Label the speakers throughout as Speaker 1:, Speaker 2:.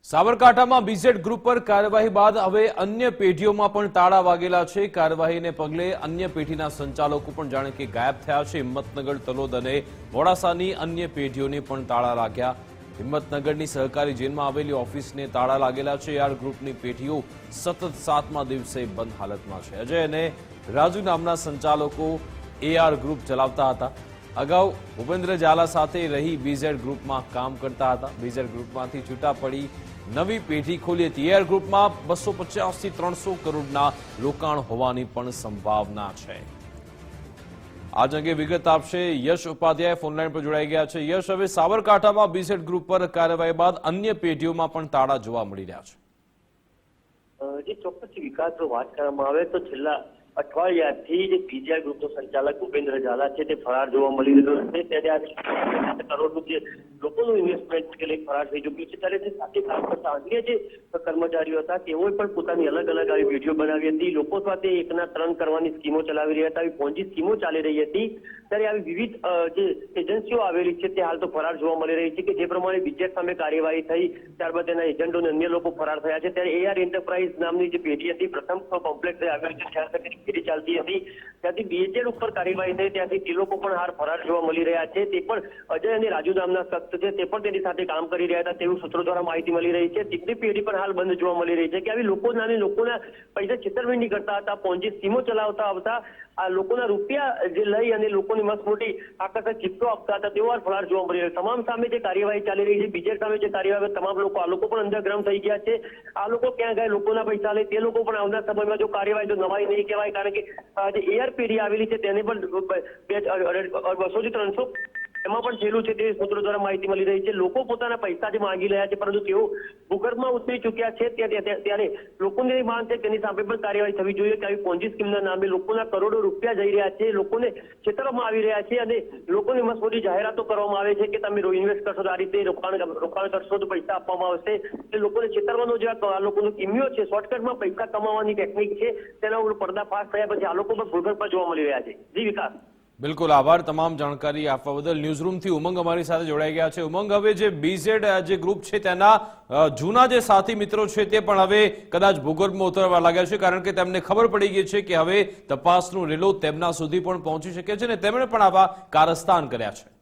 Speaker 1: સાબરકાંઠામાં BZ group પર કાર્યવાહી બાદ હવે અન્ય પેઢીઓમાં પણ તાળા વાગેલા છે। કાર્યવાહીને પગલે અન્ય પેઢીના સંચાલકો પણ જાણે કે ગાયબ થયા છે। હિંમતનગર, તલોદ અને મોડાસાની અન્ય પેઢીઓને પણ તાળા લાગ્યા। હિંમતનગરની સહકારી જેલમાં આવેલી ઓફિસને તાળા લાગેલા છે। એઆર ગ્રુપની પેઢીઓ સતત 7મા દિવસે બંધ હાલતમાં છે। અજય અને રાજુ નામના સંચાલકો એઆર ગ્રુપ ચલાવતા હતા। અગાઉ ભૂપેન્દ્ર ઝાલા સાથે રહી બીઝેડ ગ્રુપમાં કામ કરતા હતા। બીઝેડ ગ્રુપમાંથી છૂટા પડી નવી પેઢી ખોલી હતી। એઆર ગ્રુપમાં 250 થી 300 કરોડના રોકાણ હોવાની પણ સંભાવના છે। આજ અંગે વિગત આપશે યશ ઉપાધ્યાય ફોનલાઈન પર જોડાઈ ગયા છે। યશ, હવે સાબરકાંઠામાં બીઝેડ ગ્રુપ પર કાર્યવાહી બાદ અન્ય પેઢીઓમાં પણ તાળા જોવા મળી રહ્યા છે।
Speaker 2: જે ચોક્કસ વિકાસ જો વાત કરવામાં આવે તો છેલ્લા અઠવાડિયાથી જે બીજા ગ્રુપનો સંચાલક ભૂપેન્દ્ર ઝાલા છે તે ફરાર જોવા મળી રહ્યો છે। ત્યારે આ કરોડનું જે લોકોનું ઇન્વેસ્ટમેન્ટ કે લઈ ફરાર થઈ ચૂક્યું છે। ત્યારે તે સાથે કામ કરતા અન્ય જે કર્મચારીઓ હતા તેઓએ પણ પોતાની અલગ અલગ આવી વિડીયો બનાવી હતી। લોકો સાથે 1ના 3 કરવાની સ્કીમો ચલાવી રહ્યા હતા, આવી પોન્જી સ્કીમો ચાલી રહી હતી। ત્યારે આવી વિવિધ જે એજન્સીઓ આવેલી છે તે હાલ તો ફરાર જોવા મળી રહી છે કે જે પ્રમાણે બીજેડ સામે કાર્યવાહી થઈ ત્યારબાદ તેના એજન્ટો અને અન્ય લોકો ફરાર થયા છે। ત્યારે એઆર એન્ટરપ્રાઇઝ નામની જે પેઢી હતી પ્રથમ કોમ્પ્લેક્સ આવેલી છે ત્યાં સુધી પેઢી ચાલતી હતી, ત્યાંથી બીજેડ ઉપર કાર્યવાહી થઈ ત્યાંથી તે લોકો પણ હાર ફરાર જોવા મળી રહ્યા છે। તે પણ અજય અને રાજુ નામના શખ્સ છે તે પણ તેની સાથે કામ કરી રહ્યા હતા તેવું સૂત્રો દ્વારા માહિતી મળી રહી છે। ટીકડી પેઢી પણ હાલ બંધ જોવા મળી રહી છે કે આવી લોકોના પૈસા છેતરપિંડી કરતા હતા, પોન્જી સ્કીમો ચલાવતા આવતા, આ લોકોના રૂપિયા જે લઈ અને લોકોની મસ્ત આકર્ષક ચિપ્સો આપતા હતા તેવો ફરાર જોવા મળી રહ્યો। તમામ સામે જે કાર્યવાહી ચાલી રહી છે, બીજેડ સામે જે કાર્યવાહી તમામ લોકો આ લોકો પણ અંડરગ્રાઉન્ડ થઈ ગયા છે। આ લોકો ક્યાં ગયા, લોકોના પૈસા લે તે લોકો પણ આવનાર સમયમાં જો કાર્યવાહી તો નવાઈ નહીં કહેવાય, કારણ કે જે એઆર પેઢી આવેલી છે તેને પણ 200 થી 300 એમાં પણ થયેલું છે તે સૂત્રો દ્વારા માહિતી મળી રહી છે। લોકો પોતાના પૈસા જે માંગી રહ્યા છે પરંતુ તેઓ ભૂગર્ભમાં ઉતરી ચૂક્યા છે। ત્યારે લોકોની માંગ છે તેની સામે પણ કાર્યવાહી થવી જોઈએ કે આવી પોન્જી સ્કીમના નામે લોકોના કરોડો રૂપિયા જઈ રહ્યા છે, લોકોને છેતરવામાં આવી રહ્યા છે અને લોકોને મસ્ત જાહેરાતો કરવામાં આવે છે કે તમે ઇન્વેસ્ટ કરશો તો આ રીતે રોકાણ કરશો તો પૈસા આપવામાં આવશે। તે લોકોને છેતરવાનો જે આ લોકોનો કિમિયો છે, શોર્ટકટમાં પૈસા કમાવાની ટેકનિક છે, તેના ઉપર પર્દાફાશ થયા પછી આ લોકો પણ ભૂગર્ભ પર જોવા મળી રહ્યા છે। જી વિકાસ।
Speaker 1: બિલકુલ, આભાર તમામ જાણકારી આપવા બદલ। ન્યૂઝરૂમથી ઉમંગ અમારી સાથે જોડાઈ ગયા છે। ઉમંગ, હવે જે બીઝેડ જે ગ્રુપ છે તેના જૂના જે સાથી મિત્રો છે તે પણ હવે કદાચ ભૂગર્ભમાં ઉતરવા લાગ્યા છે, કારણ કે તેમને ખબર પડી ગઈ છે કે હવે તપાસનું રેલો તેમના સુધી પણ પહોંચી શકે છે અને તેમણે પણ આવા કારસ્તાન કર્યા છે।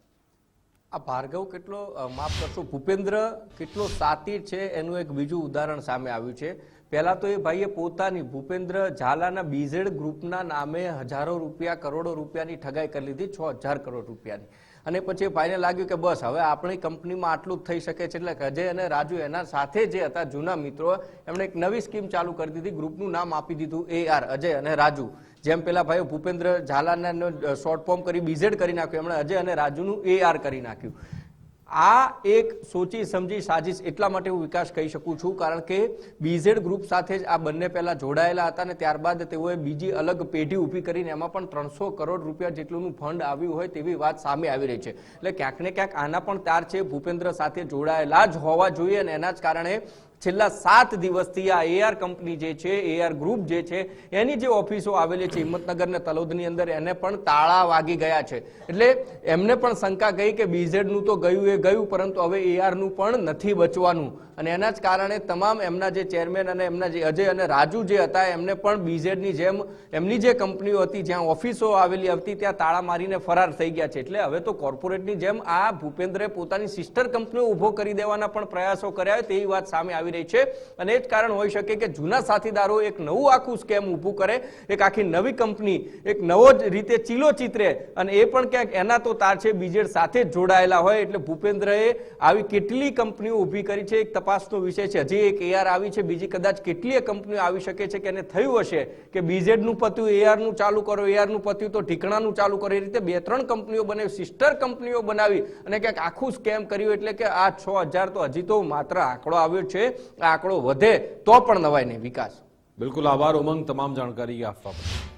Speaker 3: આ ભાર્ગવ કેટલો માફ કરશો, ભૂપેન્દ્ર કેટલો સાતીર છે એનું એક બીજું ઉદાહરણ સામે આવ્યું છે। પહેલા તો એ ભાઈએ પોતાની ભૂપેન્દ્ર ઝાલાના બીઝેડ ગ્રુપના નામે હજારો રૂપિયા, કરોડો રૂપિયાની ઠગાઈ કરી લીધી, 6000 કરોડ રૂપિયાની। અને પછી ભાઈને લાગ્યું કે બસ હવે આપણી કંપનીમાં આટલું જ થઈ શકે છે, એટલે અજય અને રાજુ એના સાથે જે હતા જૂના મિત્રો, એમણે એક નવી સ્કીમ ચાલુ કરી દીધી, ગ્રુપનું નામ આપી દીધું એઆર, અજય અને રાજુ। જેમ પેલા ભાઈ ભૂપેન્દ્ર ઝાલાના શોર્ટ ફોર્મ કરી બીઝેડ કરી નાખ્યું, એમણે અજય અને રાજુનું એઆર કરી નાખ્યું। આ એક સોચી સમજી સાજિશ એટલા માટે હું વિકાસ કહી શકું છું કારણ કે બીઝેડ ગ્રુપ સાથે જ આ બંને પહેલા જોડાયેલા હતા અને ત્યારબાદ તેઓએ બીજી અલગ પેઢી ઊભી કરીને એમાં પણ 300 કરોડ રૂપિયા જેટલું ફંડ આવ્યું હોય તેવી વાત સામે આવી રહી છે। એટલે ક્યાંક ને ક્યાંક આના પણ તાર છે, ભૂપેન્દ્ર સાથે જોડાયેલા જ હોવા જોઈએ અને એના જ કારણે છેલ્લા 7 દિવસથી આ એઆર કંપની જે છે, એઆર ગ્રુપ જે છે, એની જે ઓફિસો આવેલી છે હિંમતનગર ને તલોદની અંદર, એને પણ તાળા વાગી ગયા છે। એટલે એમને પણ શંકા ગઈ કે બીઝેડનું તો ગયું એ ગયું, પરંતુ હવે એઆરનું પણ નથી બચવાનું અને એના જ કારણે તમામ એમના જે ચેરમેન અને એમના જે અજય અને રાજુ જે હતા એમને પણ બીઝેડની જેમ એમની જે કંપનીઓ હતી જ્યાં ઓફિસો આવેલી હતી ત્યાં તાળા મારીને ફરાર થઈ ગયા છે। એટલે હવે તો કોર્પોરેટની જેમ આ ભૂપેન્દ્રે પોતાની સિસ્ટર કંપનીઓ ઉભો કરી દેવાના પણ પ્રયાસો કર્યા હોય તેવી વાત સામે આવી રહી છે અને એ જ કારણ હોઈ શકે કે જૂના સાથીદારો એક નવું આખું સ્કેમ ઊભું કરે, એક આખી નવી કંપની એક નવો જ રીતે ચીલો ચિત્રે અને એ પણ ક્યાંક એના તો તાર છે બીજેડ સાથે જ જોડાયેલા હોય। એટલે ભૂપેન્દ્રએ આવી કેટલી કંપનીઓ ઊભી કરી છે, એક તપાસનો વિષય છે। હજી એક એઆર આવી છે, બીજી કદાચ કેટલીય કંપનીઓ આવી શકે છે કે એને થયું હશે કે બીઝેડનું પત્યું એઆરનું ચાલુ કરો, એઆરનું પત્યું તો ઠીકણાનું ચાલુ કરો, એ રીતે 2-3 કંપનીઓ બનાવી, સિસ્ટર કંપનીઓ બનાવી અને ક્યાંક આખું સ્કેમ કર્યું। એટલે કે આ 6000 તો હજી તો માત્ર આંકડો આવ્યો છે, આ આંકડો વધે તો પણ નવાય નહીં। વિકાસ।
Speaker 1: બિલકુલ, આભાર ઉમંગ તમામ જાણકારી આપવા બદલ।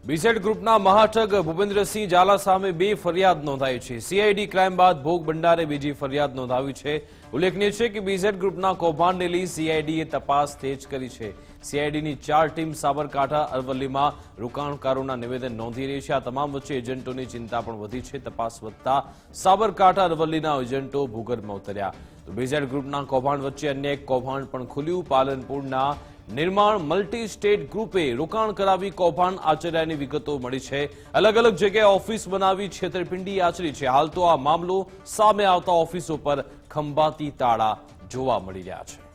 Speaker 1: બીઝેડ ગ્રુપના મહાઠગ ભૂપેન્દ્રસિંહ ઝાલા સામે 2 ફરિયાદ નોંધાઈ છે. સીઆઈડી ક્રાઇમ બાદ ભોગ ભંડારે બીજી ફરિયાદ નોંધાવી છે. ઉલ્લેખનીય છે કે બીઝેડ ગ્રુપના કૌભાંડને લઈ સીઆઈડીએ તપાસ તેજ કરી છે. સીઆઈડીની 4 ટીમ સાબરકાંઠા અરવલ્લીમાં રોકાણકારોના નિવેદન નોંધી રહી છે. આ તમામ વચ્ચે એજન્ટોની ચિંતા પણ વધી છે. તપાસ વધતા સાબરકાંઠા અરવલ્લીના એજન્ટો ભૂગર્ભમાં ઉતર્યા. તો બીઝેડ ગ્રુપના કૌભાંડ વચ્ચે અન્ય એક કૌભાંડ પણ ખુલ્યું. પાલનપુરના નિર્માણ મલ્ટી સ્ટેટ ગ્રુપે રોકાણ કરાવી કૌભાંડ આચર્યાની વિગતો મળી છે. અલગ અલગ જગ્યાએ ઓફિસ બનાવી છેતરપિંડી આચરી છે. હાલ તો આ મામલો સામે આવતા ઓફિસો પર ખંભાતી તાળા જોવા મળી રહ્યા છે.